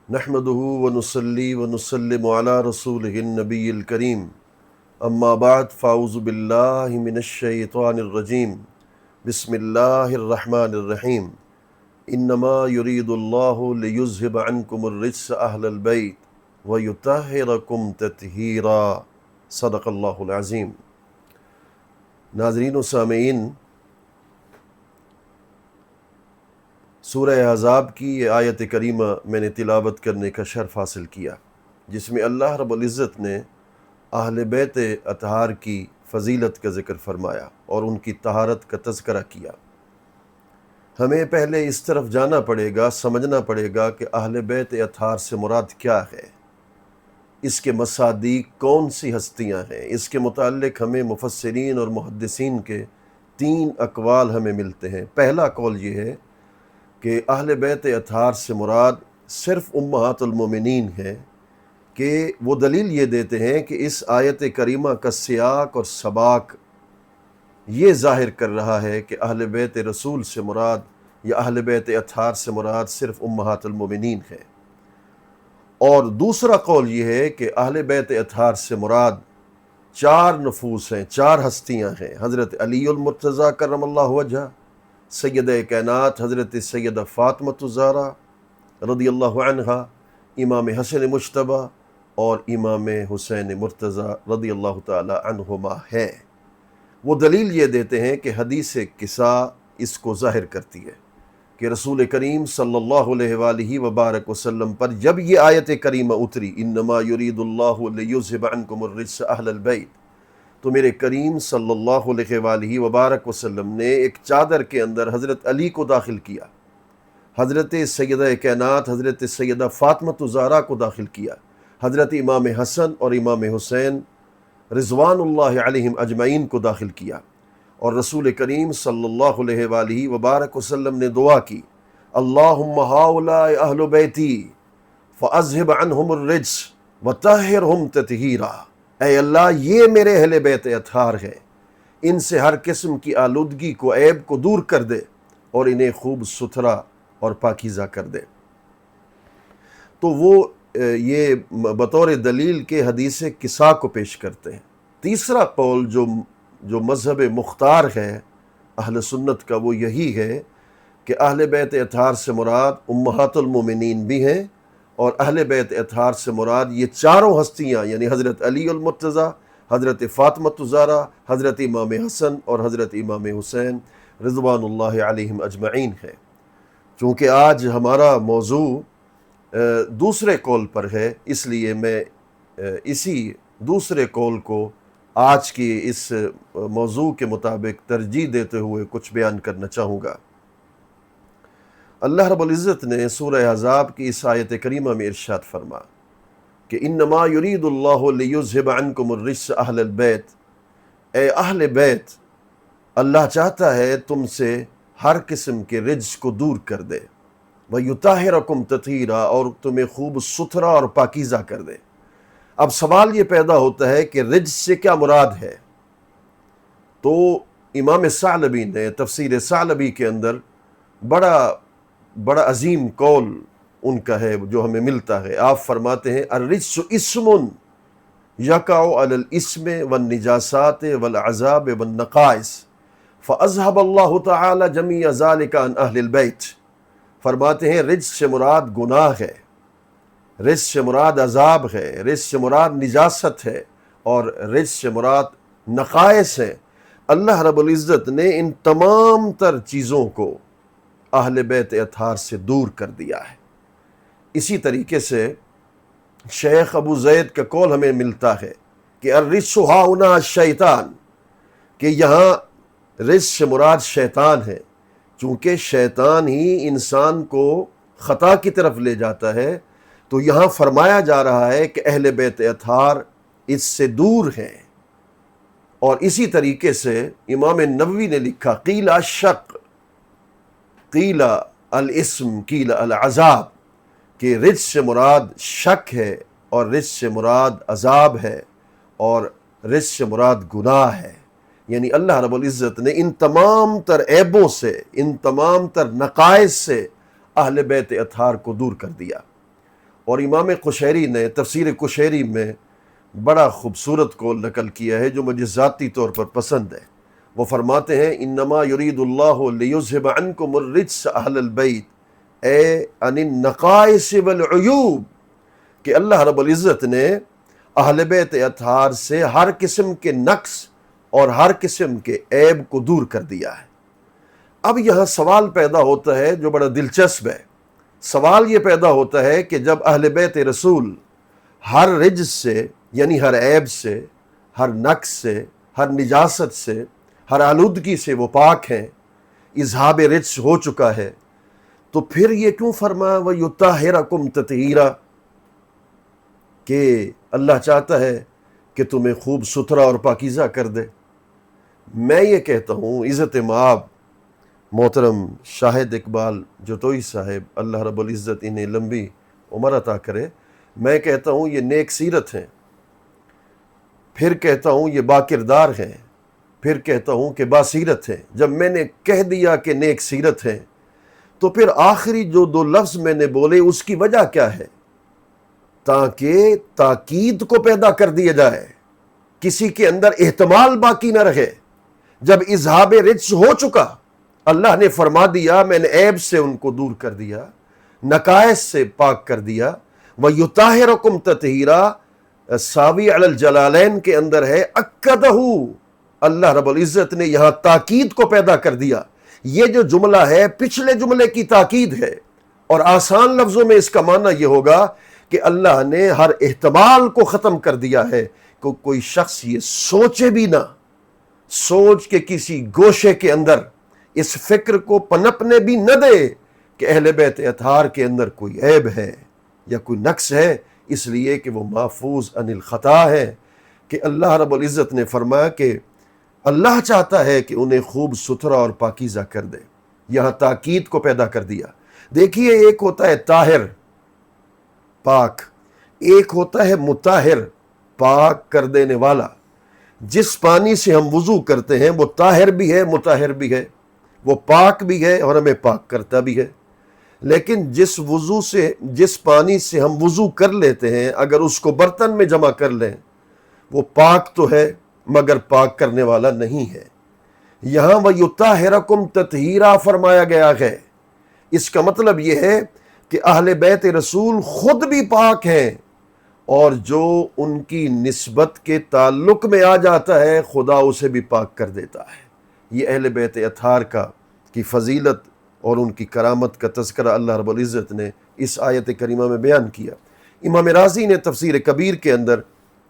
نحمده ونصلي ونسلم على رسوله النبي الكريم اما بعد فاعوذ بالله من الشيطان الرجيم بسم الله الرحمن الرحيم انما يريد الله ليذهب عنكم الرجس اهل البيت ويطهركم تطهيرا صدق اللہ العظیم۔ ناظرین و سامعین، سورہ احزاب کی یہ آیت کریمہ میں نے تلاوت کرنے کا شرف حاصل کیا، جس میں اللہ رب العزت نے اہل بیت اطہار کی فضیلت کا ذکر فرمایا اور ان کی طہارت کا تذکرہ کیا۔ ہمیں پہلے اس طرف جانا پڑے گا، سمجھنا پڑے گا کہ اہل بیت اطہار سے مراد کیا ہے، اس کے مصادیق کون سی ہستیاں ہیں۔ اس کے متعلق ہمیں مفسرین اور محدثین کے 3 اقوال ہمیں ملتے ہیں۔ پہلا قول یہ ہے کہ اہل بیت اطہار سے مراد صرف امہات المومنین ہیں، کہ وہ دلیل یہ دیتے ہیں کہ اس آیت کریمہ کا سیاق اور سباق یہ ظاہر کر رہا ہے کہ اہل بیت رسول سے مراد یا اہل بیت اطہار سے مراد صرف امہات المومنین ہے۔ اور دوسرا قول یہ ہے کہ اہل بیت اطہار سے مراد 4 نفوس ہیں، 4 ہستیاں ہیں۔ حضرت علی المرتضیٰ کرم اللہ وجہہ، سیدہ کائنات حضرت سیدہ فاطمہ الزہرا رضی اللہ عنہا، امام حسن مجتبی اور امام حسین مرتضیٰ رضی اللہ تعالی عنہما ہے۔ وہ دلیل یہ دیتے ہیں کہ حدیث قصہ اس کو ظاہر کرتی ہے کہ رسول کریم صلی اللہ علیہ وآلہ وبارک وسلم پر جب یہ آیت کریمہ اتری، انما یرید اللہ لیذھب عنکم الرجس اہل البیت، تو میرے کریم صلی اللہ علیہ وآلہ وبارک وسلم نے ایک چادر کے اندر حضرت علی کو داخل کیا، حضرت سیدہ کائنات حضرت سیدہ فاطمہ الزہرا کو داخل کیا، حضرت امام حسن اور امام حسین رضوان اللہ علیہم اجمعین کو داخل کیا، اور رسول کریم صلی اللہ علیہ وآلہ وبارک وسلم نے دعا کی، اللہم ہؤلاء اہل بیتی فاذھب عنہم الرجس وطہرہم تطہیرا، اے اللہ یہ میرے اہل بیت اطہار ہے، ان سے ہر قسم کی آلودگی کو، عیب کو دور کر دے اور انہیں خوب ستھرا اور پاکیزہ کر دے۔ تو وہ یہ بطور دلیل کے حدیث قصہ کو پیش کرتے ہیں۔ تیسرا قول جو مذہب مختار ہے اہل سنت کا، وہ یہی ہے کہ اہل بیت اطہار سے مراد امہات المومنین بھی ہیں، اور اہل بیت اطہار سے مراد یہ 4 ہستیاں یعنی حضرت علی المرتضیٰ، حضرت فاطمہ الزہرا، حضرت امام حسن اور حضرت امام حسین رضوان اللہ علیہم اجمعین ہے۔ چونکہ آج ہمارا موضوع دوسرے قول پر ہے، اس لیے میں اسی دوسرے قول کو آج کی اس موضوع کے مطابق ترجیح دیتے ہوئے کچھ بیان کرنا چاہوں گا۔ اللہ رب العزت نے سورہ احزاب کی اس آیت کریمہ میں ارشاد فرما کہ انما یرید اللہ لیذھب عنکم الرجس اہل البیت، اے اہل بیت، اللہ چاہتا ہے تم سے ہر قسم کے رجس کو دور کر دے، ویطہرکم تطہیرا، اور تمہیں خوب ستھرا اور پاکیزہ کر دے۔ اب سوال یہ پیدا ہوتا ہے کہ رجس سے کیا مراد ہے؟ تو امام ثعلبی نے تفسیر ثعلبی کے اندر بڑا عظیم قول ان کا ہے جو ہمیں ملتا ہے۔ آپ فرماتے ہیں الرجس اسم یقع علی الاسم والنجاسات والعذاب والنقائص فاذھب اللہ تعالی جمیع ذلک عن اہل البیت۔ فرماتے ہیں رجس سے مراد گناہ ہے، رجس سے مراد عذاب ہے، رجس سے مراد نجاست ہے، اور رجس سے مراد نقائص ہے۔ اللہ رب العزت نے ان تمام تر چیزوں کو اہل بیت اطہار سے دور کر دیا ہے۔ اسی طریقے سے شیخ ابو زید کا قول ہمیں ملتا ہے کہ الرجس ہاہنا الشیطان، کہ یہاں رجس سے مراد شیطان ہے، چونکہ شیطان ہی انسان کو خطا کی طرف لے جاتا ہے، تو یہاں فرمایا جا رہا ہے کہ اہل بیت اطہار اس سے دور ہیں۔ اور اسی طریقے سے امام نووی نے لکھا قیل الشق قیل الاسم قیل العذاب، کہ رجس سے مراد شک ہے، اور رجس سے مراد عذاب ہے، اور رجس سے مراد گناہ ہے۔ یعنی اللہ رب العزت نے ان تمام تر عیبوں سے، ان تمام تر نقائص سے اہل بیت اطہار کو دور کر دیا۔ اور امام قشیری نے تفسیر قشیری میں بڑا خوبصورت قول نقل کیا ہے جو مجھے ذاتی طور پر پسند ہے۔ وہ فرماتے ہیں انما یرید اللہ لیذھب عنکم الرجس اہل البیت اے عن النقائص والعیوب، کہ اللہ رب العزت نے اہل بیت اطہار سے ہر قسم کے نقص اور ہر قسم کے عیب کو دور کر دیا ہے۔ اب یہاں سوال پیدا ہوتا ہے جو بڑا دلچسپ ہے۔ سوال یہ پیدا ہوتا ہے کہ جب اہل بیت رسول ہر رجس سے یعنی ہر عیب سے، ہر نقص سے، ہر نجاست سے، ہر آلودگی سے وہ پاک ہیں، اذہاب رجس ہو چکا ہے، تو پھر یہ کیوں فرمایا وَيُطَهِّرَكُمْ تَطْهِيرًا، کہ اللہ چاہتا ہے کہ تمہیں خوب ستھرا اور پاکیزہ کر دے۔ میں یہ کہتا ہوں عزت مآب محترم شاہد اقبال جتوئی صاحب، اللہ رب العزت انہیں لمبی عمر عطا کرے، میں کہتا ہوں یہ نیک سیرت ہیں، پھر کہتا ہوں یہ با کردار ہیں، پھر کہتا ہوں کہ باسیرت ہیں۔ جب میں نے کہہ دیا کہ نیک سیرت ہیں تو پھر آخری جو دو لفظ میں نے بولے اس کی وجہ کیا ہے؟ تاکہ تاکید کو پیدا کر دیا جائے، کسی کے اندر احتمال باقی نہ رہے۔ جب اذہاب رجس ہو چکا، اللہ نے فرما دیا میں نے عیب سے ان کو دور کر دیا، نقائص سے پاک کر دیا۔ وَيُطَهِّرَكُمْ تَطْهِيرًا ساوی علی الجلالین کے اندر ہے اکدہ، اللہ رب العزت نے یہاں تاکید کو پیدا کر دیا۔ یہ جو جملہ ہے پچھلے جملے کی تاکید ہے، اور آسان لفظوں میں اس کا معنی یہ ہوگا کہ اللہ نے ہر احتمال کو ختم کر دیا ہے کہ کوئی شخص یہ سوچے بھی نہ، سوچ کے کسی گوشے کے اندر اس فکر کو پنپنے بھی نہ دے کہ اہل بیت اطہار کے اندر کوئی عیب ہے یا کوئی نقص ہے، اس لیے کہ وہ محفوظ عن الخطا ہے۔ کہ اللہ رب العزت نے فرمایا کہ اللہ چاہتا ہے کہ انہیں خوب ستھرا اور پاکیزہ کر دے، یہاں تاکید کو پیدا کر دیا۔ دیکھیے ایک ہوتا ہے طاہر پاک، ایک ہوتا ہے مطہر پاک کر دینے والا۔ جس پانی سے ہم وضو کرتے ہیں وہ طاہر بھی ہے مطہر بھی ہے، وہ پاک بھی ہے اور ہمیں پاک کرتا بھی ہے۔ لیکن جس پانی سے ہم وضو کر لیتے ہیں اگر اس کو برتن میں جمع کر لیں وہ پاک تو ہے مگر پاک کرنے والا نہیں ہے۔ یہاں وَيُطَهِّرَكُمْ تَطْهِيرًا فرمایا گیا ہے۔ اس کا مطلب یہ ہے کہ اہل بیت رسول خود بھی پاک ہیں، اور جو ان کی نسبت کے تعلق میں آ جاتا ہے خدا اسے بھی پاک کر دیتا ہے۔ یہ اہل بیت اطہار کی فضیلت اور ان کی کرامت کا تذکرہ اللہ رب العزت نے اس آیت کریمہ میں بیان کیا۔ امام رازی نے تفسیر کبیر کے اندر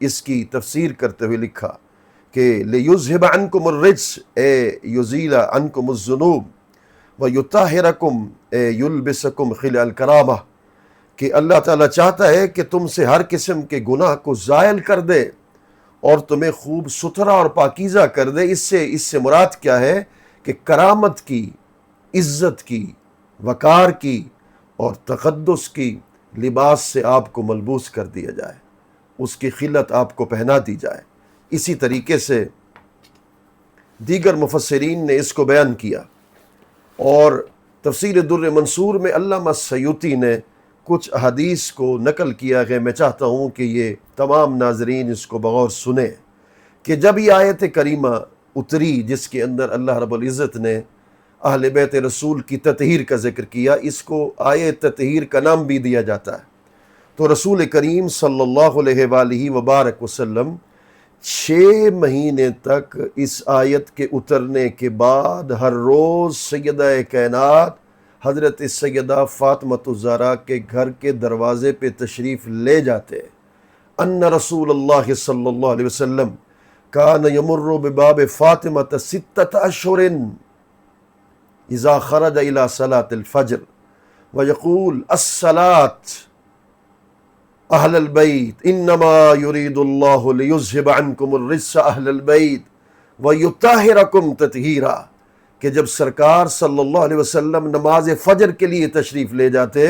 اس کی تفسیر کرتے ہوئے لکھا کہ لِيُذْهِبَ عَنْكُمُ الرِّجْسَ اے يُزِيلَ عَنْكُمُ الذُّنُوبَ وَيُطَهِّرَكُمْ اے يُلْبِسَكُمْ خِلْعَ الْكَرَامَةِ، کہ اللہ تعالیٰ چاہتا ہے کہ تم سے ہر قسم کے گناہ کو زائل کر دے اور تمہیں خوب ستھرا اور پاکیزہ کر دے۔ اس سے مراد کیا ہے کہ کرامت کی، عزت کی، وقار کی اور تقدس کی لباس سے آپ کو ملبوس کر دیا جائے، اس کی خلت آپ کو پہنا دی جائے۔ اسی طریقے سے دیگر مفسرین نے اس کو بیان کیا، اور تفسیر در منصور میں علامہ سیوطی نے کچھ احادیث کو نقل کیا ہے۔ میں چاہتا ہوں کہ یہ تمام ناظرین اس کو بغور سنیں کہ جب یہ آیت کریمہ اتری جس کے اندر اللہ رب العزت نے اہل بیت رسول کی تطہیر کا ذکر کیا، اس کو آیت تطہیر کا نام بھی دیا جاتا ہے، تو رسول کریم صلی اللہ علیہ وآلہ وبارک وسلم 6 مہینے تک اس آیت کے اترنے کے بعد ہر روز سیدہ کائنات حضرت سیدہ فاطمۃ الزہرا کے گھر کے دروازے پہ تشریف لے جاتے۔ ان رسول اللہ صلی اللہ علیہ وسلم کان یمر بباب فاطمۃ 6 اشہر اذا خرج الى صلاة الفجر ویقول الصلاة اہل البیت انما یرید اللہ لیذھب عنکم الرجس اہل البیت ویطہرکم تطہیرا، کہ جب سرکار صلی اللہ علیہ وسلم نماز فجر کے لیے تشریف لے جاتے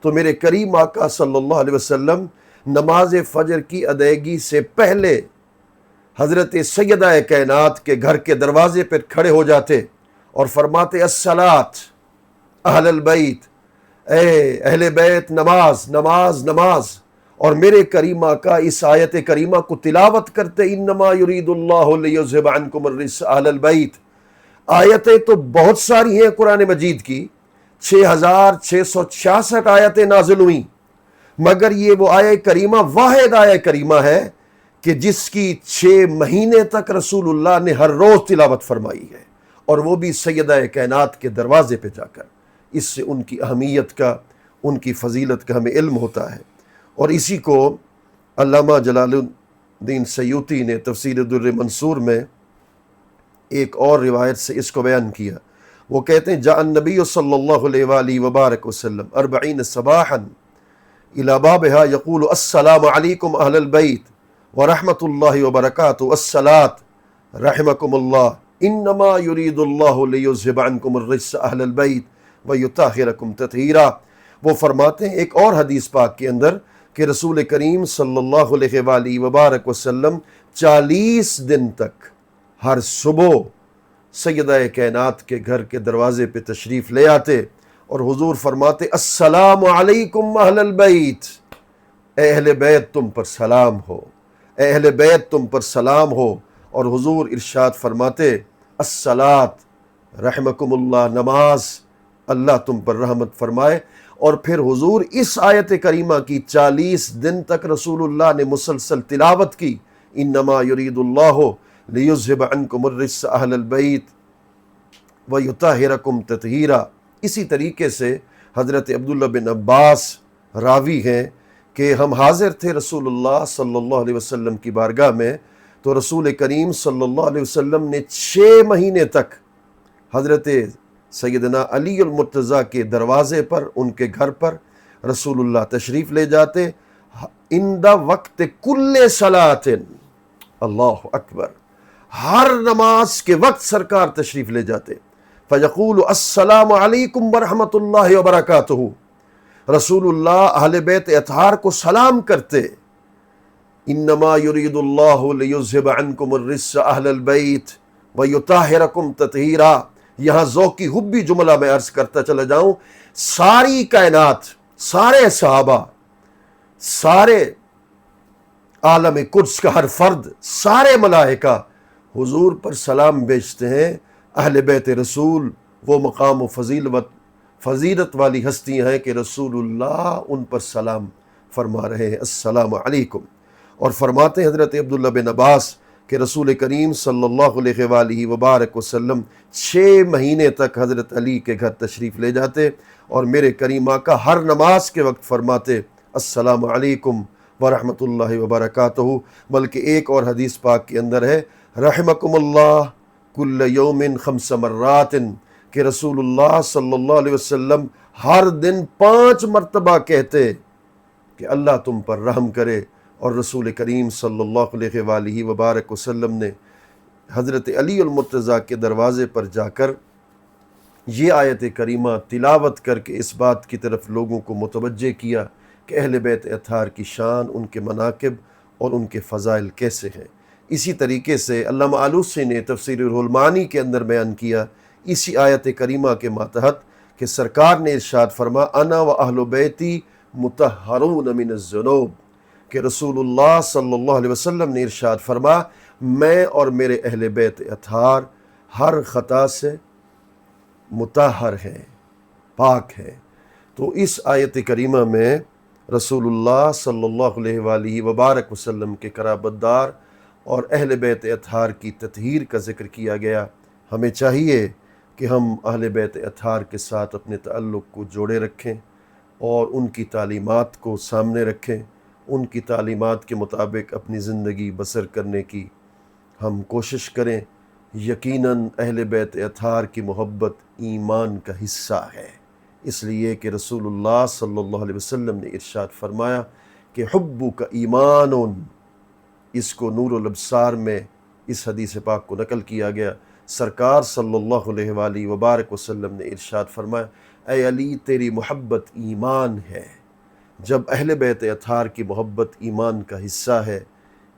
تو میرے کریم آقا صلی اللہ علیہ وسلم نماز فجر کی ادائیگی سے پہلے حضرت سیدہ کائنات کے گھر کے دروازے پر کھڑے ہو جاتے اور فرماتے الصلاۃ اہل البیت، اے اہل بیت نماز نماز نماز، اور میرے کریمہ کا اس آیت کریمہ کو تلاوت کرتے، انما یرید اللہ لیذھب عنکم الرجس اہل البیت۔ آیتیں تو بہت ساری ہیں قرآن مجید کی، 6666 آیتیں نازل ہوئیں، مگر یہ وہ آیہ کریمہ واحد آیہ کریمہ ہے کہ جس کی 6 مہینے تک رسول اللہ نے ہر روز تلاوت فرمائی ہے، اور وہ بھی سیدہ کائنات کے دروازے پہ جا کر۔ اس سے ان کی اہمیت کا، ان کی فضیلت کا ہمیں علم ہوتا ہے۔ اور اسی کو علامہ جلال الدین سیوطی نے تفسیر در منصور میں ایک اور روایت سے اس کو بیان کیا۔ وہ کہتے ہیں جاء النبی صلی اللہ علیہ وآلہ وبارک وسلم 40 صباحا الى بابها يقول السلام علیکم اہل البیت ورحمۃ اللہ وبرکاتہ الصلاۃ رحمکم اللہ انما یرید اللہ لیذھب عنکم الرجس اہل البیت ویطہرکم تطہیرا۔ وہ فرماتے ہیں ایک اور حدیث پاک کے اندر کہ رسول کریم صلی اللہ علیہ وآلہ وبارک وسلم 40 دن تک ہر صبح سیدہ کائنات کے گھر کے دروازے پہ تشریف لے آتے اور حضور فرماتے السلام علیکم اہل البیت، اے اہل بیت تم پر سلام ہو، اے اہل بیت تم پر سلام ہو، اور حضور ارشاد فرماتے الصلاۃ رحمکم اللہ، نماز اللہ تم پر رحمت فرمائے۔ اور پھر حضور اس آیت کریمہ کی 40 دن تک رسول اللہ نے مسلسل تلاوت کی، انما یرید اللہ لیذھب عنکم الرجس اہل البیت ویطہرکم تطہیرا۔ اسی طریقے سے حضرت عبداللہ بن عباس راوی ہیں کہ ہم حاضر تھے رسول اللہ صلی اللہ علیہ وسلم کی بارگاہ میں، تو رسول کریم صلی اللہ علیہ وسلم نے 6 مہینے تک حضرت سیدنا علی المرتضیٰ کے دروازے پر، ان کے گھر پر رسول اللہ تشریف لے جاتے، عند وقت کل صلاۃ، اللہ اکبر، ہر نماز کے وقت سرکار تشریف لے جاتے، فیقول السلام علیکم ورحمۃ اللہ وبرکاتہ، رسول اللہ اہل بیت اطہار کو سلام کرتے، انما یرید اللہ لیذھب عنکم الرجس اہل البیت ویطہرکم تطہیرا۔ یہاں ذوقی حبی جملہ میں عرض کرتا چلا جاؤں، ساری کائنات، سارے صحابہ، سارے عالم قدس کا ہر فرد، سارے ملائکہ حضور پر سلام بھیجتے ہیں۔ اہل بیت رسول وہ مقام و فضیلت والی ہستیاں ہیں کہ رسول اللہ ان پر سلام فرما رہے ہیں، السلام علیکم۔ اور فرماتے ہیں حضرت عبداللہ بن عباس کہ رسول کریم صلی اللہ علیہ وآلہ وبارک وسلم 6 مہینے تک حضرت علی کے گھر تشریف لے جاتے اور میرے کریم آقا ہر نماز کے وقت فرماتے السلام علیکم ورحمۃ اللہ وبرکاتہ۔ بلکہ ایک اور حدیث پاک کے اندر ہے رحمکم اللہ کل یوم 5 مرات، کہ رسول اللہ صلی اللہ علیہ وسلم ہر دن 5 مرتبہ کہتے کہ اللہ تم پر رحم کرے۔ اور رسول کریم صلی اللہ علیہ وآلہ وبارک وسلم نے حضرت علی المرتضیٰ کے دروازے پر جا کر یہ آیت کریمہ تلاوت کر کے اس بات کی طرف لوگوں کو متوجہ کیا کہ اہل بیت اطہار کی شان، ان کے مناقب اور ان کے فضائل کیسے ہیں۔ اسی طریقے سے علامہ آلوسی نے تفسیر روح المعانی کے اندر بیان کیا اسی آیت کریمہ کے ماتحت کہ سرکار نے ارشاد فرما انا و اہل بیتی مطہرون من الذنوب، کہ رسول اللہ صلی اللہ علیہ وسلم نے ارشاد فرما میں اور میرے اہل بیت اطہار ہر خطا سے مطہر ہیں، پاک ہیں۔ تو اس آیت کریمہ میں رسول اللہ صلی اللہ علیہ وآلہ وبارک وسلم کے قرابت دار اور اہل بیت اطہار کی تطہیر کا ذکر کیا گیا۔ ہمیں چاہیے کہ ہم اہل بیت اطہار کے ساتھ اپنے تعلق کو جوڑے رکھیں اور ان کی تعلیمات کو سامنے رکھیں، ان کی تعلیمات کے مطابق اپنی زندگی بسر کرنے کی ہم کوشش کریں۔ یقیناً اہل بیت اطہار کی محبت ایمان کا حصہ ہے، اس لیے کہ رسول اللہ صلی اللہ علیہ وسلم نے ارشاد فرمایا کہ حبک ایمان، اس کو نور الابصار میں اس حدیث پاک کو نقل کیا گیا۔ سرکار صلی اللہ علیہ وآلہ وبارک وسلم نے ارشاد فرمایا اے علی تیری محبت ایمان ہے۔ جب اہل بیت اطہار کی محبت ایمان کا حصہ ہے،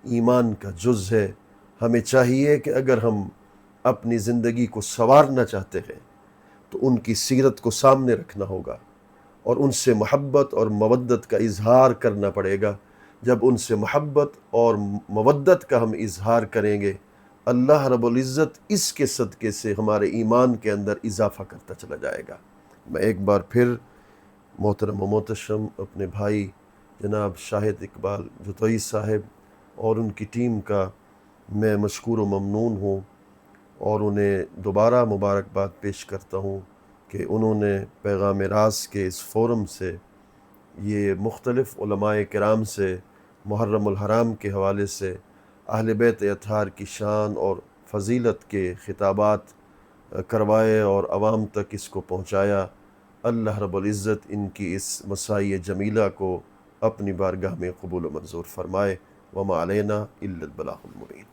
ایمان کا جز ہے، ہمیں چاہیے کہ اگر ہم اپنی زندگی کو سنوارنا چاہتے ہیں تو ان کی سیرت کو سامنے رکھنا ہوگا اور ان سے محبت اور مودت کا اظہار کرنا پڑے گا۔ جب ان سے محبت اور مودت کا ہم اظہار کریں گے، اللہ رب العزت اس کے صدقے سے ہمارے ایمان کے اندر اضافہ کرتا چلا جائے گا۔ میں ایک بار پھر محترم و محتشم اپنے بھائی جناب شاہد اقبال جتوئی صاحب اور ان کی ٹیم کا میں مشکور و ممنون ہوں، اور انہیں دوبارہ مبارکباد پیش کرتا ہوں کہ انہوں نے پیغام راز کے اس فورم سے یہ مختلف علماء کرام سے محرم الحرام کے حوالے سے اہل بیت اطہار کی شان اور فضیلت کے خطابات کروائے اور عوام تک اس کو پہنچایا۔ اللہ رب العزت ان کی اس مساعی جمیلہ کو اپنی بارگاہ میں قبول و منظور فرمائے۔ وما علینا الا البلاغ المبین۔